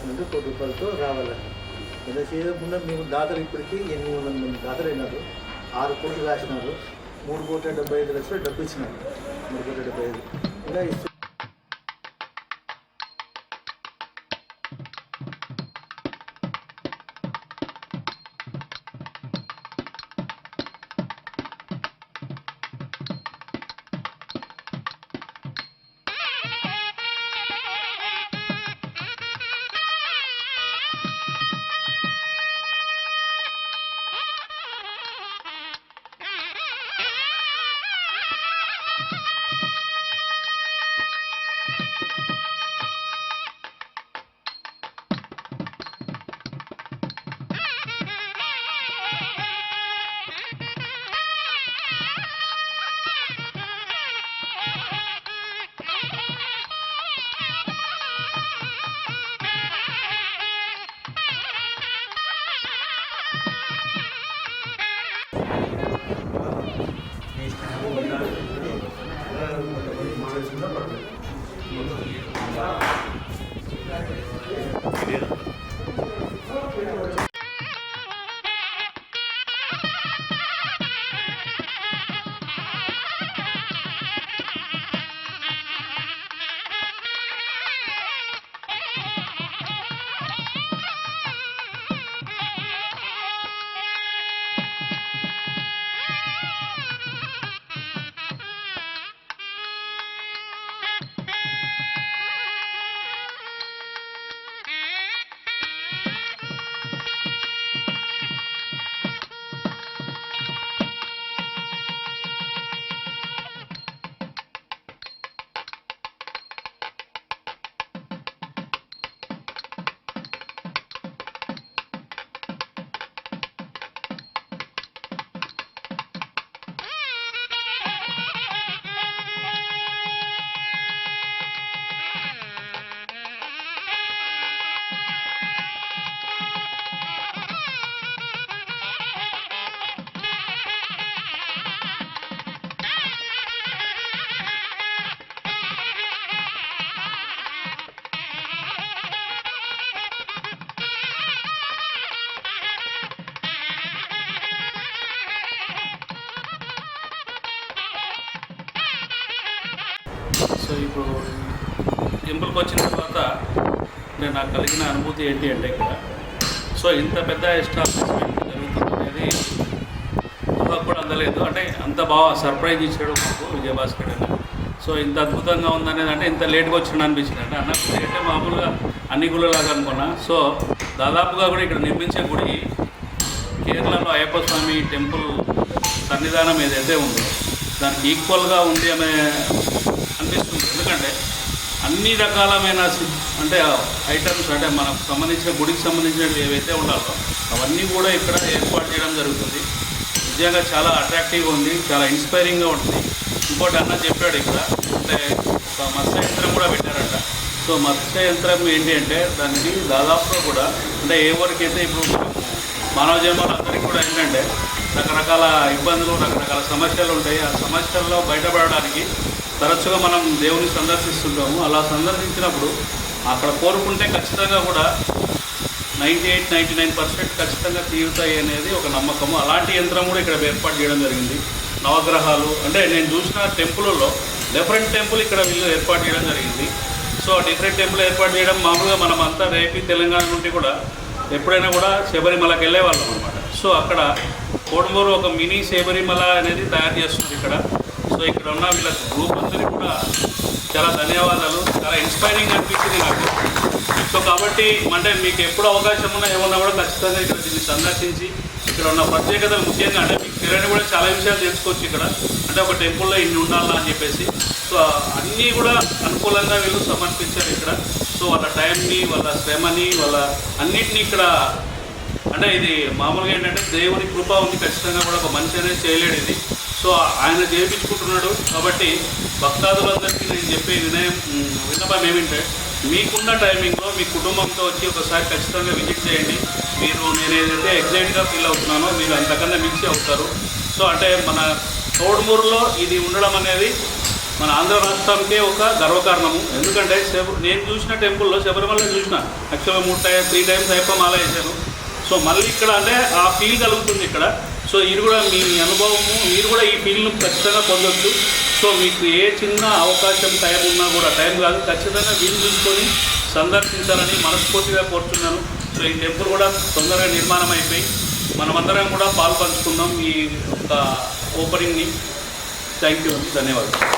రాసినట్టు ₹1,00,00,000తో రావాలని ఇలా చేయకుండా మేము దాతలు ఇప్పటికీ 800 మంది దాతలు అయినారు. 6 కోట్లు రాసినారు. 3,75,00,000 డబ్బు ఇచ్చినారు. 3,75,00,000 ఇలా ఇస్తూ సో ఇప్పుడు టెంపుల్కి వచ్చిన తర్వాత నాకు కలిగిన అనుభూతి ఏంటి అంటే ఇక్కడ సో ఇంత పెద్ద ఎస్టాబ్లిష్మెంట్ జరుగుతుంది అనేది కూడా అందలేదు. అంటే అంత బాగా సర్ప్రైజ్ ఇచ్చాడు మాకు విజయభాస్కర్ అని. సో ఇంత అద్భుతంగా ఉందనేది అంటే ఇంత లేట్గా వచ్చింది అనిపించింది. అంటే అన్నప్పుడు అంటే మామూలుగా అన్ని గుళ్ళలాగా అనుకున్నా. సో దాదాపుగా కూడా ఇక్కడ నిర్మించే గుడి కేరళలో అయ్యప్ప స్వామి టెంపుల్ సన్నిధానం ఏదైతే ఉందో దానికి ఈక్వల్గా ఉంది అనే అనిపిస్తుంది. ఎందుకంటే అన్ని రకాలమైన అంటే ఐటమ్స్ అంటే మనకు సంబంధించిన గుడికి సంబంధించినవి ఏవైతే ఉండాలో అవన్నీ కూడా ఇక్కడ ఏర్పాటు చేయడం జరుగుతుంది. నిజంగా చాలా అట్రాక్టివ్గా ఉంది, చాలా ఇన్స్పైరింగ్గా ఉంటుంది. ఇంకోటి అన్న చెప్పాడు ఇక్కడ అంటే ఒక మత్స్య యంత్రం కూడా పెట్టారంట. సో మత్స్య యంత్రం ఏంటి అంటే దానికి దాదాపుగా కూడా అంటే ఏ వరకైతే ఇప్పుడు మానవ జన్మలు అందరికీ కూడా ఏంటంటే రకరకాల ఇబ్బందులు రకరకాల సమస్యలు ఉంటాయి. ఆ సమస్యల్లో బయటపడడానికి తరచుగా మనం దేవుని సందర్శిస్తుంటాము. అలా సందర్శించినప్పుడు అక్కడ కోరుకుంటే ఖచ్చితంగా కూడా 98-99% ఖచ్చితంగా తీరుతాయి అనేది ఒక నమ్మకము. అలాంటి యంత్రం కూడా ఇక్కడ ఏర్పాటు చేయడం జరిగింది. నవగ్రహాలు అంటే నేను చూసిన టెంపుల్లో డిఫరెంట్ టెంపుల్ ఇక్కడ వీళ్ళు ఏర్పాటు చేయడం జరిగింది. సో డిఫరెంట్ టెంపుల్ ఏర్పాటు చేయడం మామూలుగా మనం అంతా ఏపీ తెలంగాణ నుండి కూడా ఎప్పుడైనా కూడా శబరిమలకి వెళ్ళేవాళ్ళం అనమాట. సో అక్కడ కోడుమూరు ఒక మినీ శబరిమల అనేది తయారు చేస్తుంది ఇక్కడ. సో ఇక్కడ ఉన్న వీళ్ళ గ్రూప్ అందరికీ కూడా చాలా ధన్యవాదాలు. చాలా ఇన్స్పైరింగ్ అనిపించింది నాకు. సో కాబట్టి అంటే మీకు ఎప్పుడు అవకాశం ఉన్నా ఏమన్నా కూడా ఖచ్చితంగా ఇక్కడ దీన్ని సందర్శించి ఇక్కడ ఉన్న ప్రత్యేకతలు ముఖ్యంగా అంటే మీకు తెలియని కూడా చాలా విషయాలు తెలుసుకోవచ్చు ఇక్కడ. అంటే ఒక టెంపుల్లో ఇన్ని ఉండాలా అని చెప్పేసి. సో అన్నీ కూడా అనుకూలంగా వీళ్ళు సమర్పించారు ఇక్కడ. సో వాళ్ళ టైంని వాళ్ళ శ్రమని వాళ్ళ అన్నింటినీ ఇక్కడ అంటే ఇది మామూలుగా ఏంటంటే దేవుని కృప ఉంది. ఖచ్చితంగా కూడా ఒక మనిషి అనేది చేయలేడు ఇది. సో ఆయన చేయించుకుంటున్నాడు. కాబట్టి భక్తాదులందరికీ నేను చెప్పే విన్నపం ఏమిటంటే మీకున్న టైమింగ్లో మీ కుటుంబంతో వచ్చి ఒకసారి ఖచ్చితంగా విజిట్ చేయండి. మీరు నేను ఏదైతే ఎగ్జైట్గా ఫీల్ అవుతున్నానో మీరు అంతకన్నా మించి అవుతారు. సో అంటే మన కోడుమూరులో ఇది ఉండడం అనేది మన ఆంధ్ర రాష్ట్రానికే ఒక గర్వకారణము. ఎందుకంటే నేను చూసిన టెంపుల్లో శబరిమల చూసిన యాక్చువల్గా 3 టైమ్స్ అయ్యప్ప మాల వేశాను. సో మళ్ళీ ఇక్కడ అంటే ఆ ఫీల్ కలుగుతుంది ఇక్కడ. సో ఇది కూడా మీ అనుభవము, మీరు కూడా ఈ ఫీల్ను ఖచ్చితంగా పొందొచ్చు. సో మీకు ఏ చిన్న అవకాశం టైం ఉన్నా కూడా, టైం కాదు ఖచ్చితంగా వీలు చూసుకొని సందర్శించాలని మనస్ఫూర్తిగా కోరుతున్నాను. సో ఈ టెంపుల్ కూడా తొందరగా నిర్మాణం అయిపోయి మనమందరం కూడా పాలు పంచుకుందాం ఈ యొక్క ఓపెనింగ్ని. థ్యాంక్ యూ, ధన్యవాదాలు.